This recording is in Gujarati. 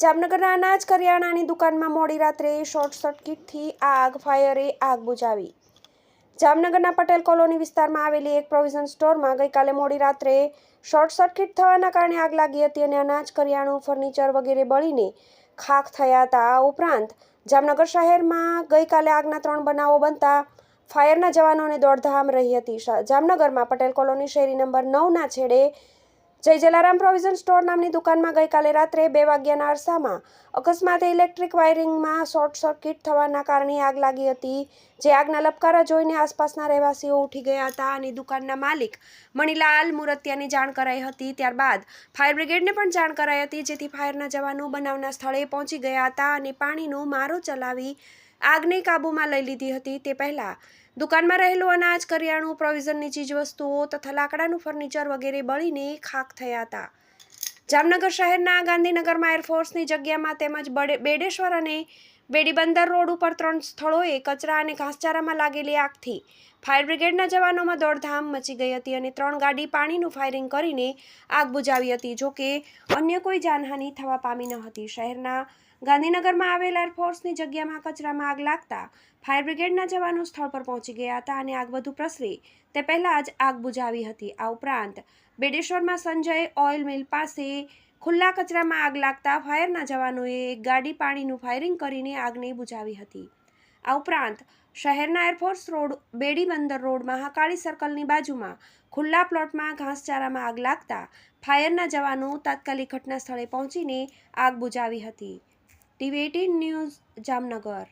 જામનગરના અનાજ કરિયાણાની દુકાનમાં મોડી રાત્રે શોર્ટ સર્કિટથી ફાયરે આગ બુઝાવી. જામનગરના પટેલ કોલોની વિસ્તારમાં આવેલી એક પ્રોવિઝન સ્ટોરમાં ગઈકાલે મોડી રાત્રે શોર્ટ સર્કિટ થવાના કારણે આગ લાગી હતી અને અનાજ કરિયાણું, ફર્નિચર વગેરે બળીને ખાખ થયા હતા. આ ઉપરાંત જામનગર શહેરમાં ગઈકાલે આગના 3 બનાવો બનતા ફાયરના જવાનોને દોડધામ રહી હતી. જામનગરમાં પટેલ કોલોની શેરી નંબર 9ના છેડે જય જલારામ પ્રોવિઝન સ્ટોર નામની દુકાનમાં ગઈકાલે રાત્રે 2 વાગ્યાના અરસામાં અકસ્માતે ઇલેક્ટ્રિક વાયરિંગમાં શોર્ટ સર્કિટ થવાના કારણે આગ લાગી હતી. જે આગના લપકારા જોઈને આસપાસના રહેવાસીઓ ઉઠી ગયા હતા અને દુકાનના માલિક મણીલાલ મુરતિયાને જાણ કરાઈ હતી. ત્યારબાદ ફાયર બ્રિગેડને પણ જાણ કરાઈ હતી, જેથી ફાયરના જવાનો બનાવના સ્થળે પહોંચી ગયા હતા અને પાણીનો મારો ચલાવી આગને કાબૂમાં લઈ લીધી હતી. તે પહેલા દુકાનમાં રહેલું અનાજ, કરિયાણું, પ્રોવિઝનની ચીજવસ્તુઓ તથા લાકડાનું ફર્નિચર વગેરે બળીને ખાખ થયા હતા. જામનગર શહેરના ગાંધીનગરમાં એરફોર્સની જગ્યામાં તેમજ બેડેશ્વર અને બેડીબંદર રોડ ઉપર 3 સ્થળોએ કચરા અને ઘાસચારામાં લાગેલી આગથી ફાયર બ્રિગેડના જવાનોમાં દોડધામ મચી ગઈ હતી અને 3 ગાડી પાણીનું ફાયરિંગ કરીને આગ બુઝાવી હતી. જોકે અન્ય કોઈ જાનહાનિ થવા પામી ન હતી. શહેરના ગાંધીનગરમાં આવેલ એરફોર્સની જગ્યામાં કચરામાં આગ લાગતા ફાયર બ્રિગેડના જવાનો સ્થળ પર પહોંચી ગયા હતા અને આગ વધુ પ્રસરે તે પહેલાં જ આગ બુઝાવી હતી. આ ઉપરાંત બેડેશ્વરમાં સંજય ઓઇલ મિલ પાસે ખુલ્લા કચરામાં આગ લાગતા ફાયરના જવાનોએ એક ગાડી પાણીનું ફાયરિંગ કરીને આગને બુઝાવી હતી. આ ઉપરાંત શહેરના એરફોર્સ રોડ, બેડીબંદર રોડ, મહાકાળી સર્કલની બાજુમાં ખુલ્લા પ્લોટમાં ઘાસચારામાં આગ લાગતા ફાયરના જવાનો તાત્કાલિક ઘટના સ્થળે પહોંચીને આગ બુઝાવી હતી. TV18 news, Jamnagar.